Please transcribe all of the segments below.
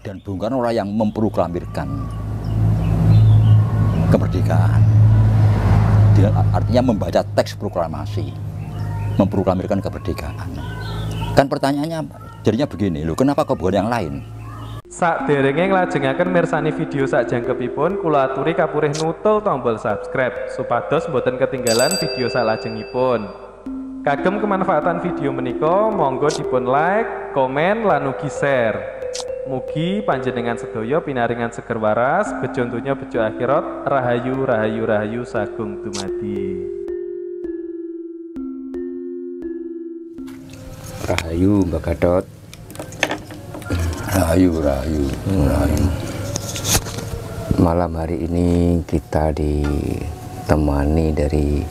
Dan Bung Karno lah yang memproklamirkan kemerdekaan. Dia artinya membaca teks proklamasi, memproklamirkan kemerdekaan. Kan pertanyaannya jadinya begini, loh, kenapa kok bukan yang lain? Sakderenge nglajengaken mirsani video sakjangkepipun, kula aturi kapurih nutul tombol subscribe supados boten ketinggalan video salajengipun. Kagem kemanfaatan video menika, monggo dipun like, komen, lan ugi share. Mugi panjenengan sedaya pinaringan seger waras, bejo donya bejo akhirat, rahayu rahayu rahayu sagung dumadi. Rahayu Mbak Gatot. Rahayu, rahayu, rahayu. Malam hari ini kita ditemani dari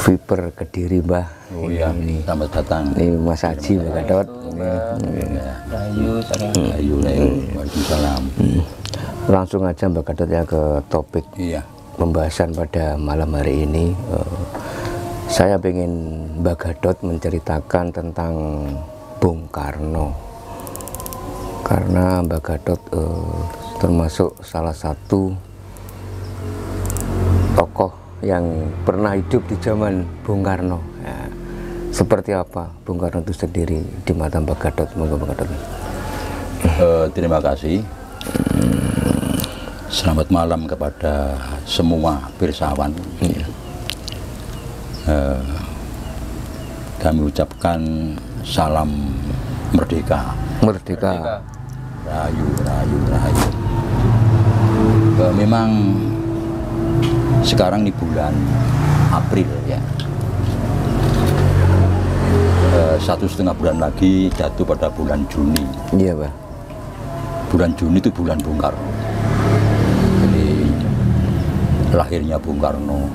Viper Kediri, Mbah. Oh iya, selamat datang. Ini Mas Haji Mbak Gatot. Rahayu, rahayu, rahayu. Waalaikumsalam. Langsung aja Mbak Gatot ya ke topik pembahasan pada malam hari ini. Saya ingin Mbak Gatot menceritakan tentang Bung Karno, karena Mbak Gatot termasuk salah satu tokoh yang pernah hidup di zaman Bung Karno. Ya, seperti apa Bung Karno itu sendiri di mata Mbak Gatot? Monggo Mbak Gatot. Terima kasih. Selamat malam kepada semua pirsawan. Kami ucapkan salam merdeka. Merdeka. Rahayu, rahayu, rahayu. Memang sekarang ini bulan April ya. 1,5 bulan lagi jatuh pada bulan Juni. Iya, Pak. Bulan Juni itu bulan Bung Karno. Jadi lahirnya Bung Karno,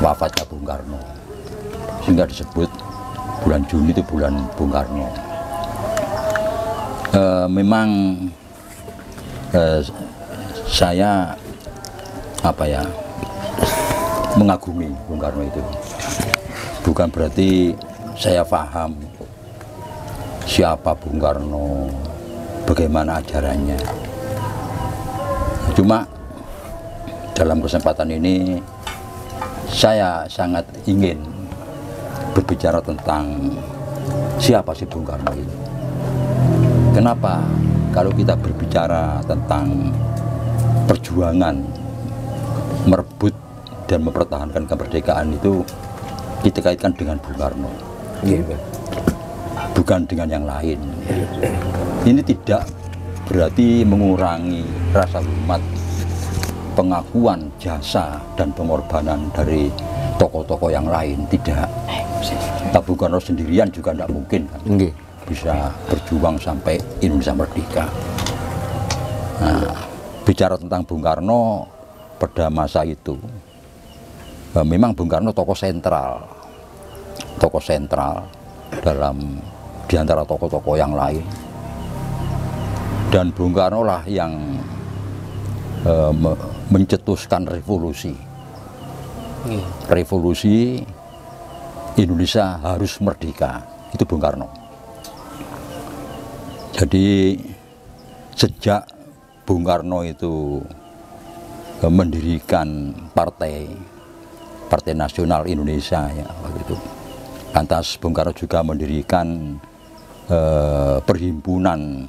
wafatnya Bung Karno, sehingga disebut bulan Juni itu bulan Bung Karno. Memang saya mengagumi Bung Karno itu. Bukan berarti saya paham siapa Bung Karno, bagaimana ajarannya. Cuma dalam kesempatan ini saya sangat ingin berbicara tentang siapa sih Bung Karno itu. Kenapa kalau kita berbicara tentang perjuangan merebut dan mempertahankan kemerdekaan itu kita kaitkan dengan Bung Karno, bukan dengan yang lain. Ini tidak berarti mengurangi rasa hormat, pengakuan jasa dan pengorbanan dari tokoh-tokoh yang lain, tidak. Bung Karno sendirian juga tidak mungkin kan bisa berjuang sampai Indonesia merdeka. Nah, bicara tentang Bung Karno pada masa itu, memang Bung Karno tokoh sentral dalam diantara tokoh-tokoh yang lain. Dan Bung Karno lah yang mencetuskan revolusi. Revolusi Indonesia harus merdeka, itu Bung Karno. Jadi sejak Bung Karno itu mendirikan Partai Nasional Indonesia ya waktu itu, lantas Bung Karno juga mendirikan perhimpunan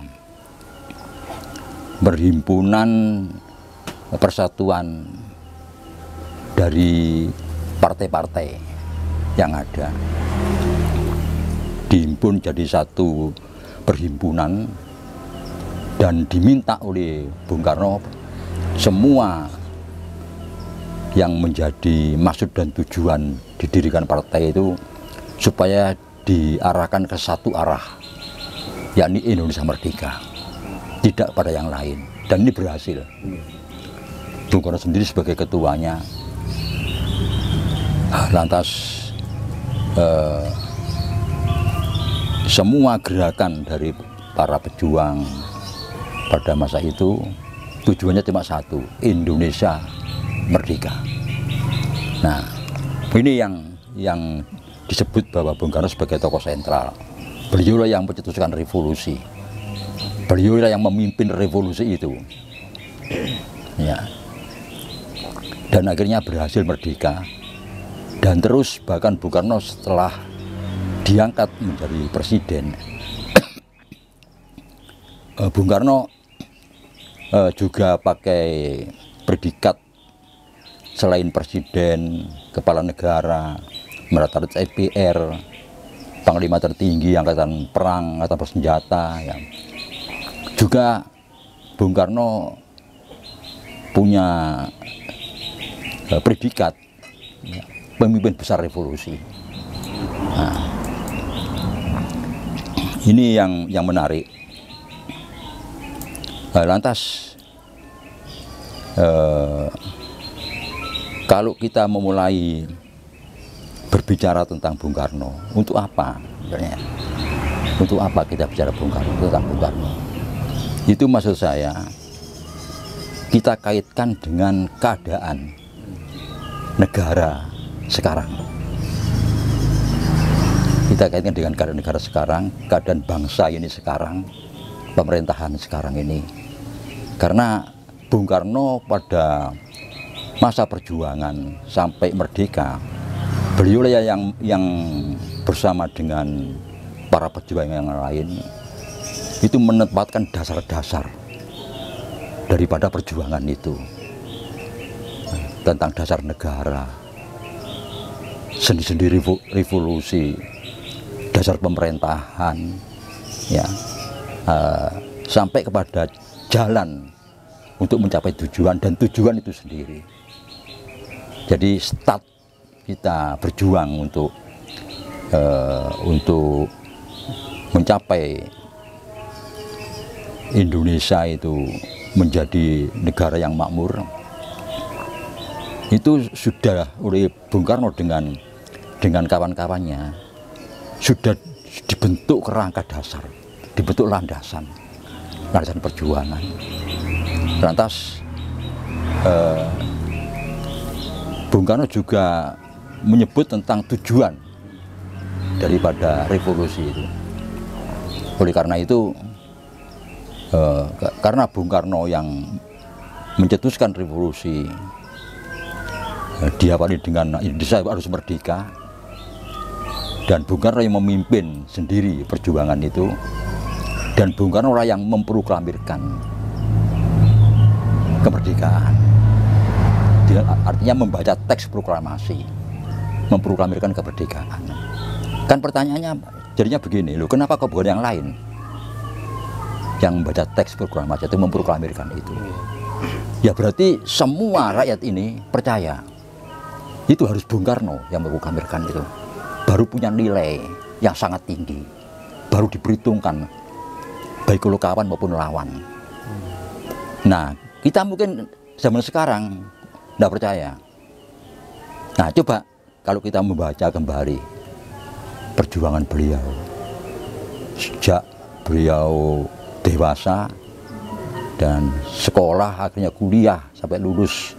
persatuan dari partai-partai yang ada, dihimpun jadi satu perhimpunan dan diminta oleh Bung Karno semua yang menjadi maksud dan tujuan didirikan partai itu supaya diarahkan ke satu arah, yakni Indonesia merdeka, tidak pada yang lain. Dan ini berhasil. Bung Karno sendiri sebagai ketuanya, lantas semua gerakan dari para pejuang pada masa itu tujuannya cuma satu, Indonesia merdeka. Nah, ini yang disebut bahwa Bung Karno sebagai tokoh sentral. Beliau yang mencetuskan revolusi. Beliau yang memimpin revolusi itu. Ya. Dan akhirnya berhasil merdeka. Dan terus bahkan Bung Karno setelah diangkat menjadi presiden, Bung Karno juga pakai predikat selain presiden, kepala negara, Meratarit MPR, Panglima tertinggi Angkatan Perang, Angkatan Bersenjata. Ya. Juga Bung Karno punya predikat ya, pemimpin besar revolusi. Nah, ini yang menarik. Lantas kalau kita memulai berbicara tentang Bung Karno, untuk apa? Sebenarnya, untuk apa kita bicara tentang Bung Karno? Itu maksud saya, kita kaitkan dengan keadaan negara sekarang. Kita kaitkan dengan keadaan negara sekarang, keadaan bangsa ini sekarang, pemerintahan sekarang ini. Karena Bung Karno pada masa perjuangan sampai merdeka, beliau yang bersama dengan para pejuang yang lain itu menempatkan dasar-dasar daripada perjuangan itu, tentang dasar negara, sendi-sendi revolusi, dasar pemerintahan, ya, sampai kepada jalan untuk mencapai tujuan, dan tujuan itu sendiri. Jadi start kita berjuang untuk mencapai Indonesia itu menjadi negara yang makmur, itu sudah oleh Bung Karno dengan kawan-kawannya sudah dibentuk kerangka dasar, dibentuk landasan perjuangan. Lantas Bung Karno juga menyebut tentang tujuan daripada revolusi itu. Oleh karena itu, karena Bung Karno yang mencetuskan revolusi, diawali dengan Indonesia harus merdeka, dan Bung Karno yang memimpin sendiri perjuangan itu, dan Bung Karno yang memproklamirkan kemerdekaan. Artinya membaca teks proklamasi, memproklamirkan kemerdekaan. Kan pertanyaannya jadinya begini, loh, kenapa kok bukan yang lain yang membaca teks proklamasi itu memproklamirkan itu? Ya berarti semua rakyat ini percaya itu harus Bung Karno yang memproklamirkan itu, baru punya nilai yang sangat tinggi, baru diperhitungkan baik oleh kawan maupun lawan. Nah, kita mungkin zaman sekarang tidak percaya. Nah, coba kalau kita membaca kembali perjuangan beliau sejak beliau dewasa dan sekolah, akhirnya kuliah sampai lulus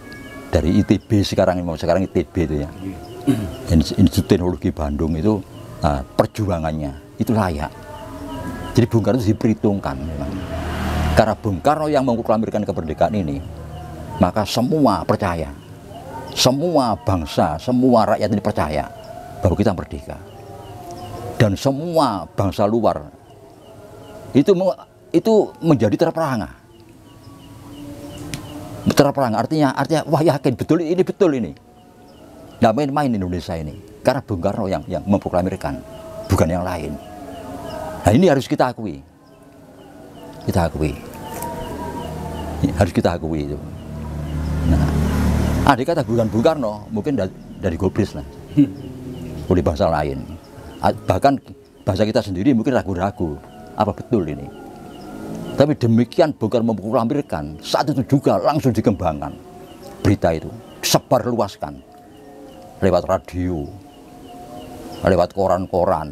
dari ITB, sekarang ITB itu ya, Institut Teknologi Bandung itu, perjuangannya itu layak. Jadi Bung Karno itu diperhitungkan memang. Karena Bung Karno yang memproklamirkan kemerdekaan ini, maka semua percaya, semua bangsa, semua rakyat ini percaya bahwa kita merdeka. Dan semua bangsa luar itu menjadi terperangah. Terperangah artinya wah yakin betul ini. Nggak main-main Indonesia ini. Karena Bung Karno yang memproklamirkan, bukan yang lain. Nah, ini harus kita akui. Harus kita akui itu. Nah, andai kata bukan Bung Karno, mungkin dari gobris lah, oleh bangsa lain. Bahkan bangsa kita sendiri mungkin ragu-ragu, apa betul ini? Tapi demikian Bung Karno memproklamirkan, saat itu juga langsung dikembangkan berita itu, disebar luaskan lewat radio, lewat koran-koran,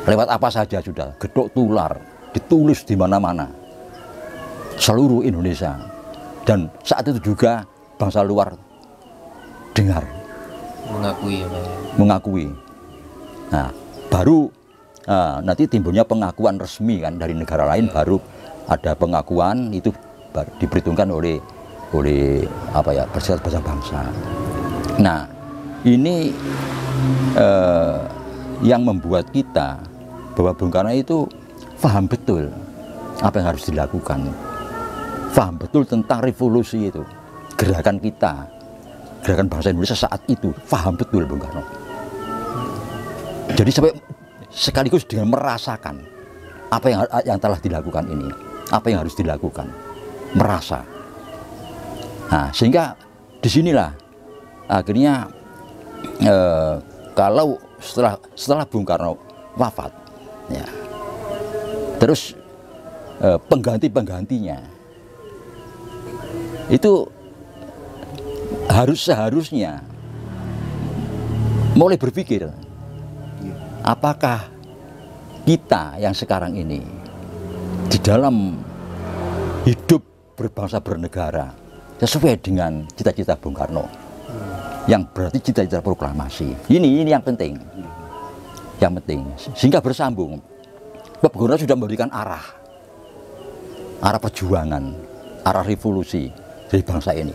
lewat apa saja sudah, gedok tular, ditulis di mana-mana, seluruh Indonesia. Dan saat itu juga bangsa luar dengar, mengakui. Nah, baru nanti timbulnya pengakuan resmi kan dari negara lain, baru ada pengakuan itu diperhitungkan oleh apa ya, Persatuan Bangsa. Nah, ini yang membuat kita bahwa Bung Karno itu paham betul apa yang harus dilakukan, paham betul tentang revolusi itu, gerakan kita, gerakan bangsa Indonesia saat itu, paham betul Bung Karno. Jadi sampai sekaligus dengan merasakan apa yang telah dilakukan ini, apa yang harus dilakukan, merasa. Nah, sehingga disinilah akhirnya kalau setelah Bung Karno wafat, ya, terus penggantinya itu seharusnya mulai berpikir, apakah kita yang sekarang ini di dalam hidup berbangsa bernegara sesuai dengan cita-cita Bung Karno, yang berarti cita-cita proklamasi. Ini yang penting, sehingga bersambung. Bung Karno sudah memberikan arah perjuangan, arah revolusi dari bangsa ini,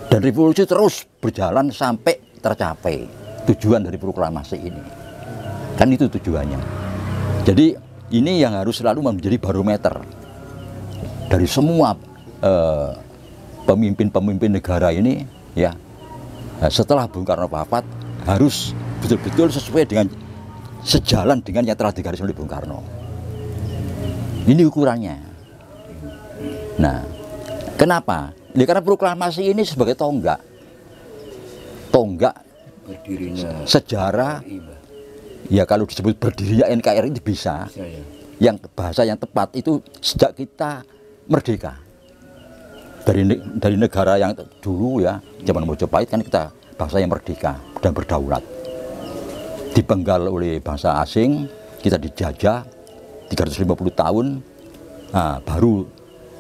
dan revolusi terus berjalan sampai tercapai tujuan dari proklamasi ini. Kan itu tujuannya. Jadi ini yang harus selalu menjadi barometer dari semua pemimpin negara ini, ya. Setelah Bung Karno wafat harus betul-betul sesuai dengan, sejalan dengan yang telah digaris oleh Bung Karno. Ini ukurannya. Nah, kenapa? Ya, karena proklamasi ini sebagai tonggak berdirinya sejarah. Ya, kalau disebut berdirinya NKRI itu bisa. Ya. Yang bahasa yang tepat itu sejak kita merdeka dari negara yang dulu, ya, zaman Majapahit kan kita bangsa yang merdeka dan berdaulat, dipenggal oleh bangsa asing, kita dijajah 350 tahun. Nah, baru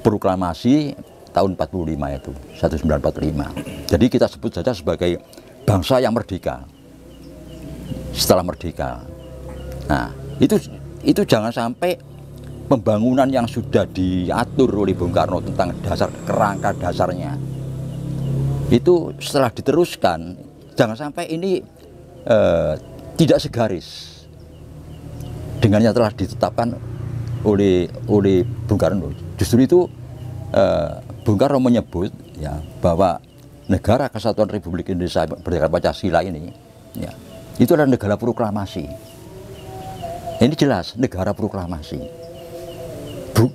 proklamasi tahun 45 itu 1945. Jadi kita sebut saja sebagai bangsa yang merdeka setelah merdeka. Nah, itu jangan sampai pembangunan yang sudah diatur oleh Bung Karno tentang kerangka dasarnya itu setelah diteruskan, jangan sampai ini tidak segaris dengan yang telah ditetapkan oleh Bung Karno. Justru itu Bung Karno menyebut, ya, bahwa negara Kesatuan Republik Indonesia berdasarkan Pancasila ini, ya, itu adalah negara proklamasi. Ini jelas negara proklamasi,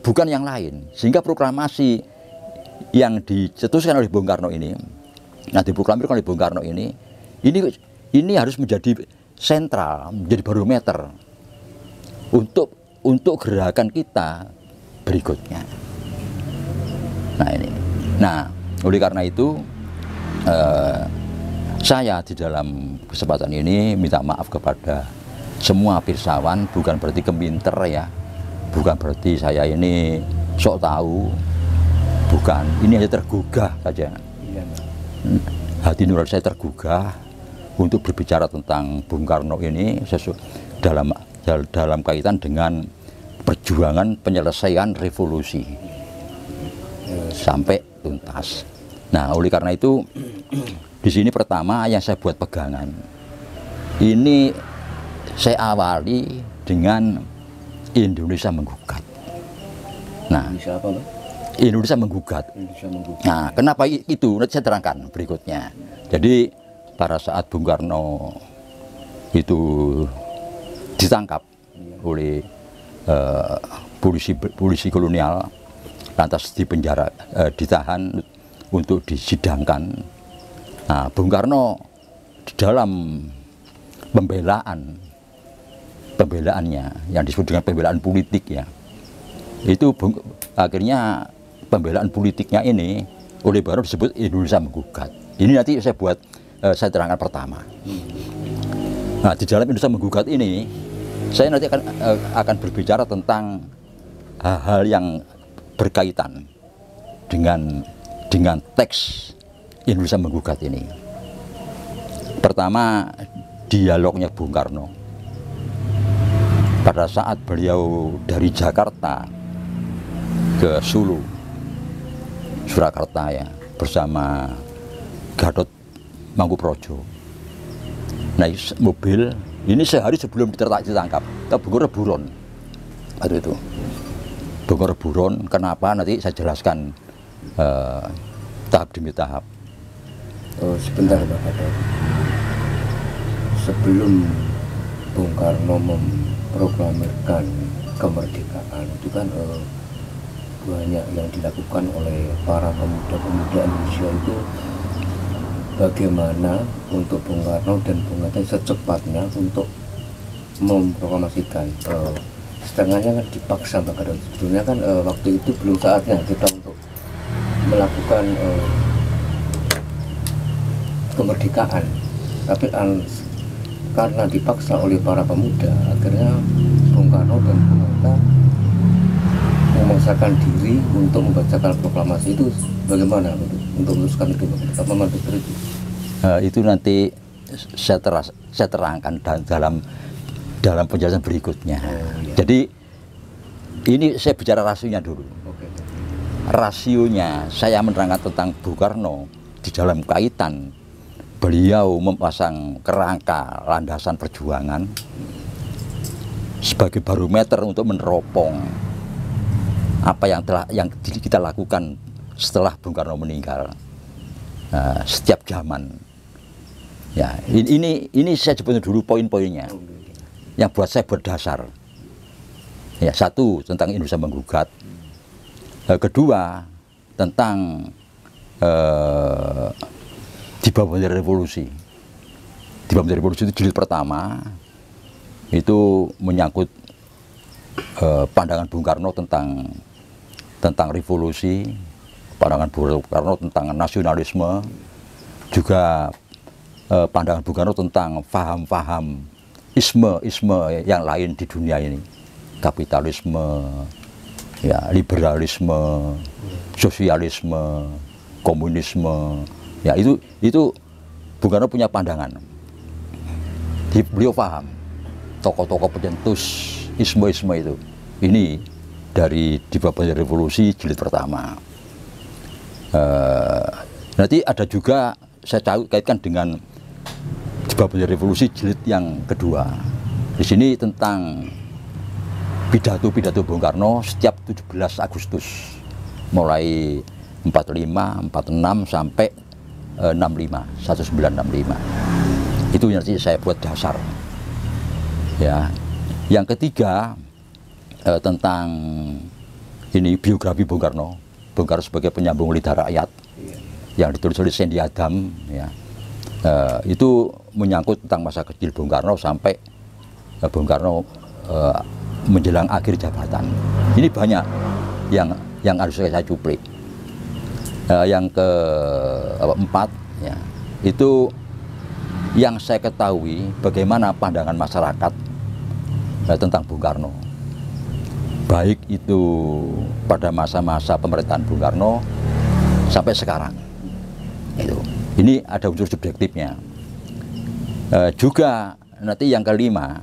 bukan yang lain. Sehingga proklamasi yang dicetuskan oleh Bung Karno ini, yang diproklamirkan oleh Bung Karno ini harus menjadi sentral, menjadi barometer untuk gerakan kita berikutnya. Nah, ini. Nah, oleh karena itu saya di dalam kesempatan ini minta maaf kepada semua pirsawan, bukan berarti keminter, ya, bukan berarti saya ini sok tahu, bukan. Ini hanya tergugah saja. Hati nurani saya tergugah untuk berbicara tentang Bung Karno ini dalam kaitan dengan perjuangan penyelesaian revolusi sampai tuntas. Nah, oleh karena itu di sini pertama yang saya buat pegangan ini, saya awali dengan Indonesia menggugat. Nah, Indonesia menggugat. Nah, kenapa itu? Nanti saya terangkan berikutnya. Jadi pada saat Bung Karno itu ditangkap oleh polisi kolonial, lantas dipenjara, ditahan untuk disidangkan. Nah, Bung Karno di dalam pembelaannya yang disebut dengan pembelaan politik, ya, itu akhirnya pembelaan politiknya ini oleh Bung Karno disebut Indonesia menggugat. Ini nanti saya terangkan pertama. Nah, di dalam Indonesia menggugat ini saya nanti akan berbicara tentang hal-hal yang berkaitan dengan teks Indonesia menggugat ini. Pertama, dialognya Bung Karno pada saat beliau dari Jakarta ke Sulu, Surakarta ya, bersama Gatot Mangkuprojo. Naik mobil ini sehari sebelum ditangkap, ke Bogor-Buron. Waktu itu Bogor-Buron, kenapa nanti saya jelaskan tahap demi tahap. Oh, sebentar Pak Gatot. Sebelum Bung Karno memproklamirkan kemerdekaan itu kan banyak yang dilakukan oleh para pemuda-pemuda Indonesia itu, bagaimana untuk Bung Karno dan Bung Hatta secepatnya untuk memproklamasikan. Setengahnya kan dipaksa Pak Gatot. Sebetulnya kan waktu itu belum saatnya kita untuk melakukan kemerdekaan, tapi karena dipaksa oleh para pemuda, akhirnya Bung Karno dan Bung Hatta memaksakan diri untuk membacakan proklamasi itu. Bagaimana untuk meneruskan itu, apa manfaat itu? Itu nanti saya terangkan dalam penjelasan berikutnya. Iya. Jadi ini saya bicara rasionya dulu. Oke. Rasionya saya menerangkan tentang Bung Karno di dalam kaitan beliau memasang kerangka landasan perjuangan sebagai barometer untuk meneropong apa yang kita lakukan setelah Bung Karno meninggal, setiap zaman. Ya, ini saya sebutkan dulu poin-poinnya yang buat saya berdasar. Ya, satu tentang Indonesia menggugat, kedua tentang di bawah bendera revolusi. Di bawah bendera revolusi itu jilid pertama itu menyangkut pandangan Bung Karno tentang revolusi, pandangan Bung Karno tentang nasionalisme, juga pandangan Bung Karno tentang faham-faham isme yang lain di dunia ini, kapitalisme, ya, liberalisme, sosialisme, komunisme. Ya, itu Bung Karno punya pandangan. Beliau paham tokoh-tokoh pencetus isme itu. Ini dari di bawah bendera revolusi jilid pertama. Nanti ada juga saya kaitkan dengan di bawah bendera revolusi jilid yang kedua. Di sini tentang pidato-pidato Bung Karno setiap 17 Agustus mulai 45, 46 sampai 1965. Itu nanti saya buat dasar. Ya. Yang ketiga tentang ini biografi Bung Karno. Bung Karno sebagai penyambung lidah rakyat yang ditulis oleh Sandy Adam, ya. Itu menyangkut tentang masa kecil Bung Karno sampai Bung Karno menjelang akhir jabatan. Ini banyak yang harus saya cuplik. Yang keempat, ya, itu yang saya ketahui bagaimana pandangan masyarakat tentang Bung Karno, baik itu pada masa-masa pemerintahan Bung Karno sampai sekarang. Ini ada unsur subjektifnya. Juga nanti yang kelima,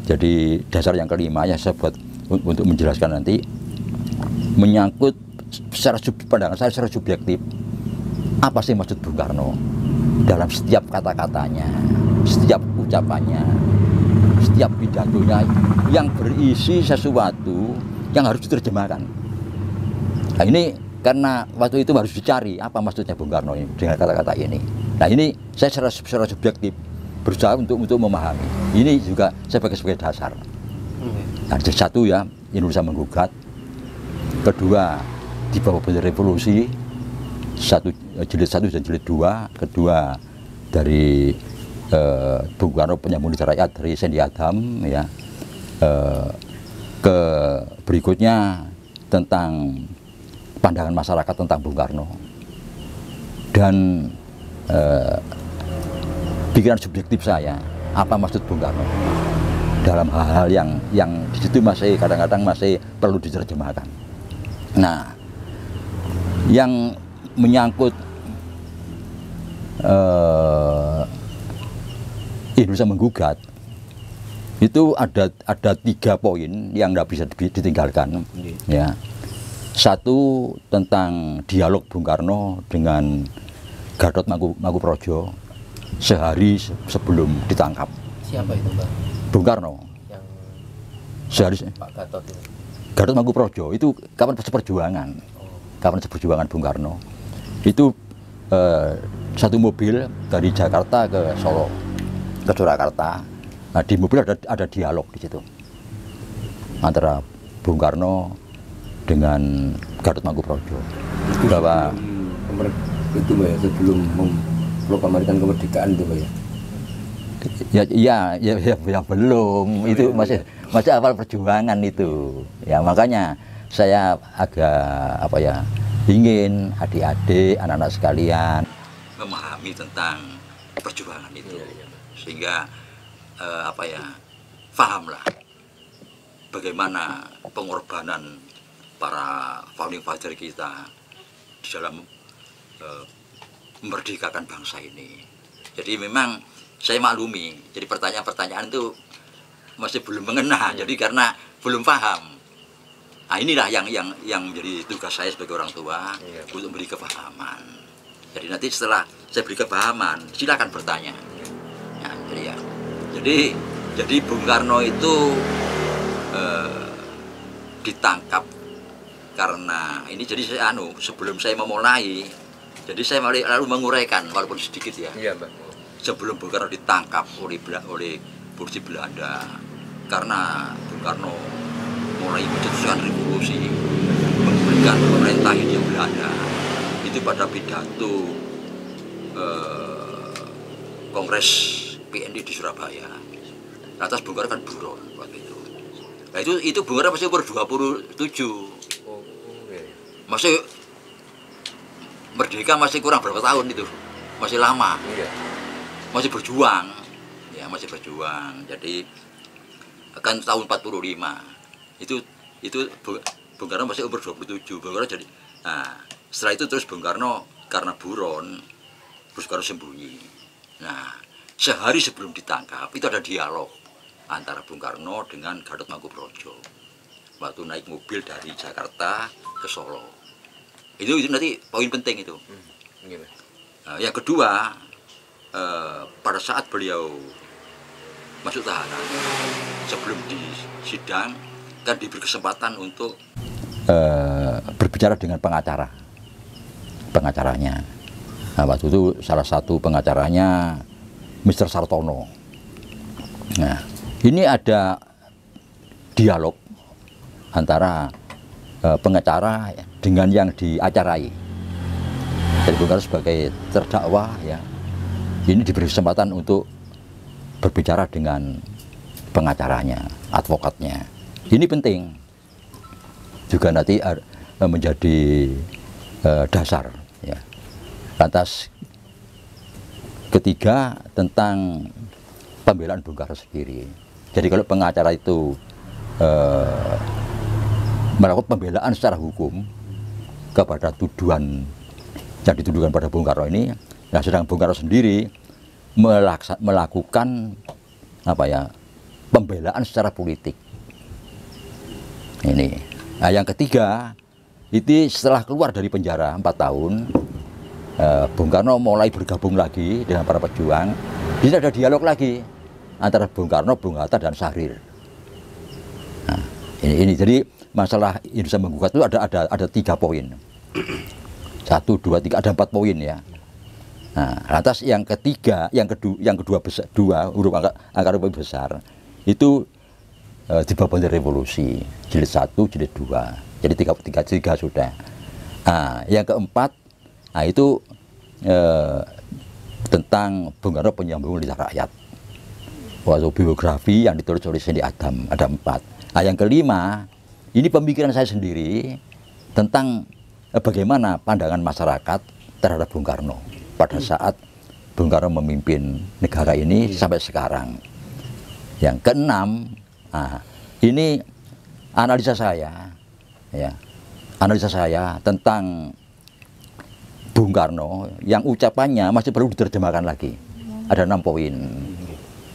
jadi dasar yang kelima yang saya buat untuk menjelaskan nanti menyangkut pandangan saya secara subjektif, apa sih maksud Bung Karno dalam setiap kata-katanya, setiap ucapannya, setiap pidatonya yang berisi sesuatu yang harus diterjemahkan. Nah, ini karena waktu itu harus dicari apa maksudnya Bung Karno ini dengan kata-kata ini. Nah, ini saya secara subjektif berusaha untuk memahami. Ini juga saya pakai sebagai dasar. Nah, satu ya, Indonesia menggugat. Kedua, di bawah bendera revolusi, jilid 1 dan jilid 2. Kedua, dari Bung Karno penyambung lidah rakyat dari Sandy Adam, ya. Ke berikutnya tentang pandangan masyarakat tentang Bung Karno dan pikiran subjektif saya, apa maksud Bung Karno dalam hal-hal yang di situ masih kadang-kadang masih perlu diterjemahkan. Nah, yang menyangkut Indonesia menggugat Itu ada 3 poin yang nggak bisa ditinggalkan. Ya. Satu tentang dialog Bung Karno dengan Gatot Mangkuprojo sehari sebelum ditangkap. Siapa itu, Bang? Bung Karno. Yang Sehari Pak Gatot itu. Gatot Mangkuprojo itu kapan seperjuangan. Kapan seperjuangan Bung Karno. Itu satu mobil dari Jakarta ke Solo, ke Surakarta. Nah, di mobil ada dialog di situ antara Bung Karno dengan Gatot Mangkuprojo. Bahwa itu Mbak ya, sebelum memproklamirkan kemerdekaan itu Mbak ya? Ya belum. Itu masih awal perjuangan itu. Ya makanya saya agak ingin adik-adik, anak-anak sekalian memahami tentang perjuangan itu, sehingga pahamlah bagaimana pengorbanan para founding father kita di dalam memerdekakan bangsa ini. Jadi memang saya maklumi, jadi pertanyaan-pertanyaan itu masih belum mengena, jadi karena belum paham. Nah inilah yang menjadi tugas saya sebagai orang tua, untuk beri kepahaman. Jadi nanti setelah saya beri kepahaman, silakan bertanya. Ya, jadi Bung Karno itu ditangkap karena ini. Jadi saya sebelum saya memulai, jadi saya lalu menguraikan walaupun sedikit ya. Iya, Mbak. Sebelum Bung Karno ditangkap oleh polisi Belanda, karena Bung Karno mulai mencetuskan revolusi, memberikan pemerintah Hindia Belanda, itu pada pidato Kongres PND di Surabaya. Atas Bung Karno kan buron waktu itu. Nah itu Bung Karno masih umur 27. Masih merdeka, masih kurang berapa tahun itu. Masih lama. Masih berjuang. Ya, masih berjuang. Jadi kan tahun 45. Itu Bung Karno masih umur 27. Bung Karno jadi setelah itu terus Bung Karno karena buron, Bung Karno sembunyi. Nah, sehari sebelum ditangkap itu ada dialog antara Bung Karno dengan Gatot Mangkuprojo waktu naik mobil dari Jakarta ke Solo. Itu nanti poin penting itu. Nah, yang kedua, pada saat beliau masuk tahanan, sebelum di sidang kan diberi kesempatan untuk berbicara dengan pengacaranya. Nah, waktu itu salah satu pengacaranya Mr. Sartono. Nah, ini ada dialog antara pengacara dengan yang diacarai. Jadi Bung Karno sebagai terdakwa ya, ini diberi kesempatan untuk berbicara dengan pengacaranya, advokatnya. Ini penting juga nanti menjadi dasar ya. Lantas ketiga tentang pembelaan Bung Karno sendiri. Jadi kalau pengacara itu melakukan pembelaan secara hukum kepada tuduhan yang dituduhkan pada Bung Karno ini, nah sedang Bung Karno sendiri melakukan pembelaan secara politik. Ini. Nah, yang ketiga itu setelah keluar dari penjara 4 tahun, Bung Karno mulai bergabung lagi dengan para pejuang. Di sini ada dialog lagi antara Bung Karno, Bung Hatta dan Syahrir. Nah, ini jadi masalah Indonesia menggugat itu ada 3 poin. 1, 2, 3, ada 4 poin ya. Nah, lantas yang ketiga, yang kedua besar, 2 huruf angka lebih besar itu di bab revolusi jilid 1, jilid 2. Jadi 3 sudah. Nah, yang keempat, nah itu tentang Bung Karno penyambung lidah rakyat. Waktu biografi yang ditulis oleh Sandy Adam ada 4. Nah, yang kelima, ini pemikiran saya sendiri tentang bagaimana pandangan masyarakat terhadap Bung Karno pada saat Bung Karno memimpin negara ini sampai sekarang. Yang keenam, nah, ini analisa saya, ya, analisa saya tentang Bung Karno yang ucapannya masih perlu diterjemahkan lagi. Ada 6 poin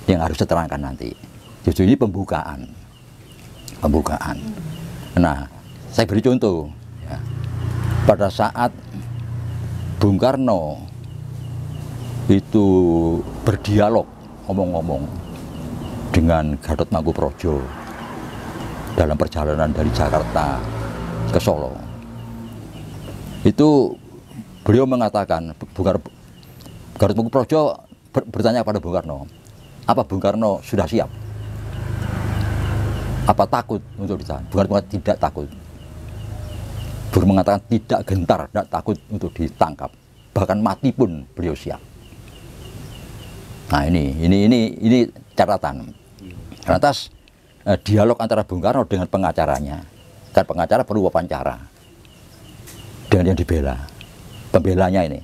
yang harus diterangkan nanti. Justru ini pembukaan. Nah, saya beri contoh. Ya. Pada saat Bung Karno itu berdialog, ngomong-ngomong dengan Gatot Mangkoepradjo dalam perjalanan dari Jakarta ke Solo, itu beliau mengatakan, Gatot Mangkoepradjo bertanya kepada Bung Karno, apa Bung Karno sudah siap? Apa takut untuk ditahan? Bung Karno mengatakan tidak takut. Beliau mengatakan tidak gentar, tidak takut untuk ditangkap. Bahkan mati pun beliau siap. Nah ini catatan. Lantas dialog antara Bung Karno dengan pengacaranya. Kan pengacara perlu wawancara dengan yang dibela, pembelanya ini.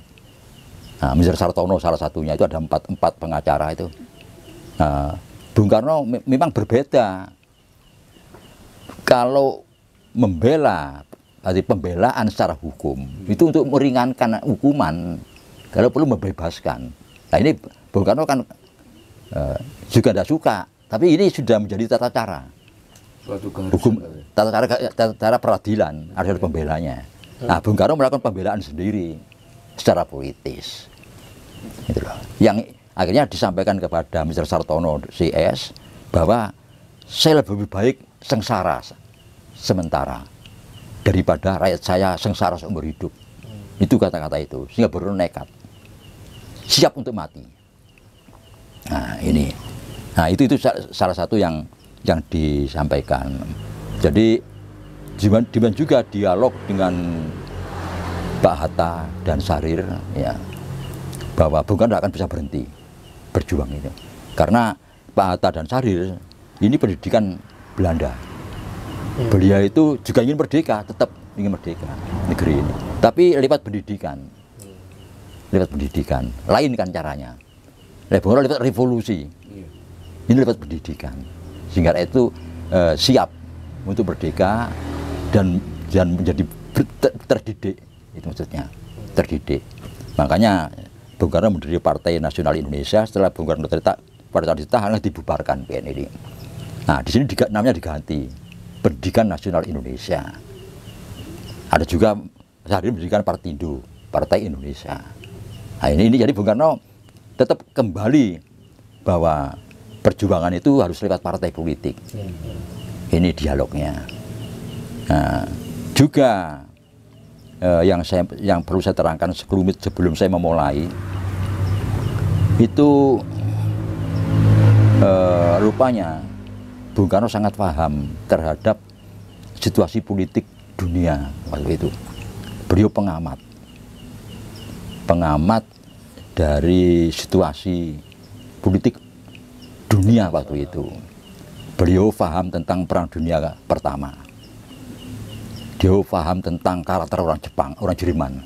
Nah, Mr. Sartono salah satunya, itu ada empat pengacara itu. Nah, Bung Karno memang berbeda. Kalau membela, arti pembelaan secara hukum, itu untuk meringankan hukuman, kalau perlu membebaskan. Nah ini Bung Karno kan juga tidak suka, tapi ini sudah menjadi tata cara. Hukum, tata cara peradilan, ada pembelanya. Nah, Bung Karno melakukan pembelaan sendiri secara politis. Gitu loh. Yang akhirnya disampaikan kepada Mr. Sartono CS bahwa saya lebih baik sengsara sementara daripada rakyat saya sengsara seumur hidup. Itu kata-kata itu, sehingga baru nekat, siap untuk mati. Nah ini, nah itu salah satu yang disampaikan. Jadi Diman juga dialog dengan Pak Hatta dan Syahrir, ya, bahwa Bung Karno akan bisa berhenti berjuang itu, karena Pak Hatta dan Syahrir ini pendidikan Belanda. Beliau itu juga ingin merdeka, tetap ingin merdeka negeri ini, tapi lewat pendidikan, lain kan caranya. Bung Karno lewat revolusi, ini lewat pendidikan, sehingga itu siap untuk merdeka dan menjadi terdidik, itu maksudnya terdidik. Makanya Bung Karno mendirikan Partai Nasional Indonesia. Setelah Bung Karno pada saat ditahan, dibubarkan PNI. Nah di sini namanya diganti Pendidikan Nasional Indonesia. Ada juga Syahrir mendirikan Partindo, Partai Indonesia. Nah ini jadi Bung Karno tetap kembali bahwa perjuangan itu harus lewat partai politik. Ini dialognya. Nah, juga yang perlu saya terangkan sekelumit sebelum saya memulai itu, rupanya Bung Karno sangat paham terhadap situasi politik dunia waktu itu. Beliau pengamat dari situasi politik dunia waktu itu. Beliau paham tentang Perang Dunia Pertama. Dia paham tentang karakter orang Jepang, orang Jerman.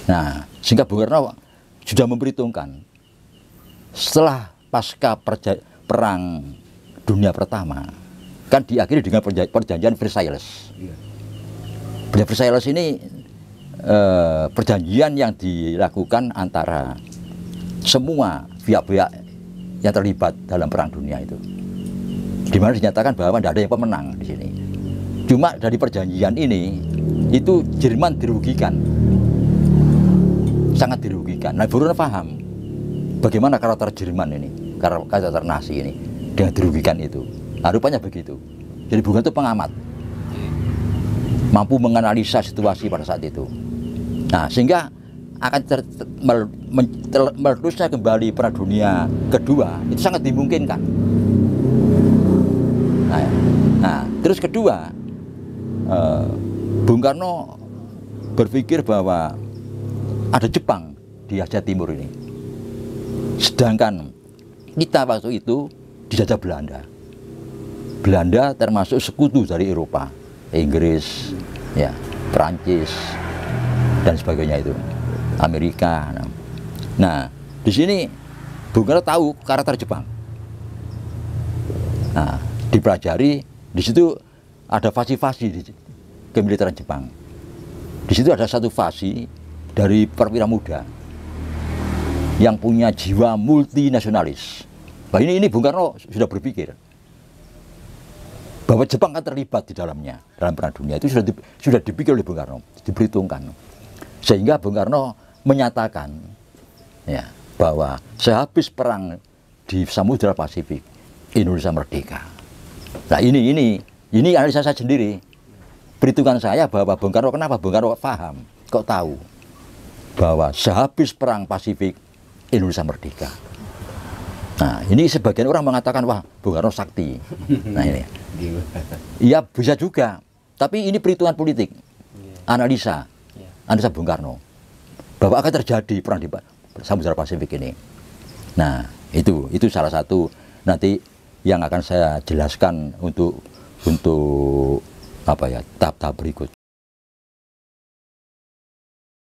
Nah, sehingga Bung Karno sudah memperhitungkan setelah pasca Perang Dunia Pertama, kan diakhiri dengan perjanjian Versailles. Perjanjian Versailles ini perjanjian yang dilakukan antara semua pihak-pihak yang terlibat dalam Perang Dunia itu, di mana dinyatakan bahwa tidak ada yang pemenang di sini. Cuma dari perjanjian ini itu Jerman dirugikan, sangat dirugikan. Nah, Bung Karno paham bagaimana karakter Jerman ini, karakter nasi ini dengan dirugikan itu. Nah, rupanya begitu. Jadi Bung Karno itu pengamat, mampu menganalisa situasi pada saat itu. Nah, sehingga akan meletusnya kembali Perang Dunia Kedua itu sangat dimungkinkan. Nah, terus kedua, Bung Karno berpikir bahwa ada Jepang di Asia Timur ini, sedangkan kita waktu itu dijajah Belanda. Belanda termasuk sekutu dari Eropa, Inggris, ya, Perancis dan sebagainya itu, Amerika. Nah, di sini Bung Karno tahu karakter Jepang. Nah, dipelajari, di situ ada fasi-fasi di kemiliteran Jepang. Di situ ada satu fasi dari perwira muda yang punya jiwa multinasionalis, Nah, ini Bung Karno sudah berpikir bahwa Jepang akan terlibat di dalamnya, dalam perang dunia itu sudah dipikir oleh Bung Karno, diperhitungkan. Sehingga Bung Karno menyatakan ya, bahwa sehabis perang di Samudra Pasifik, Indonesia merdeka. Nah ini analisa saya sendiri. Perhitungan saya bahwa Bung Karno, kenapa Bung Karno paham, kok tahu bahwa sehabis perang Pasifik, Indonesia merdeka. Nah, ini sebagian orang mengatakan, wah, Bung Karno sakti. Nah, ini. Iya, bisa juga. Tapi ini perhitungan politik. Analisa Bung Karno. Bahwa akan terjadi perang di Samudra Pasifik ini. Nah, itu salah satu nanti yang akan saya jelaskan untuk apa ya, tahap-tahap berikut.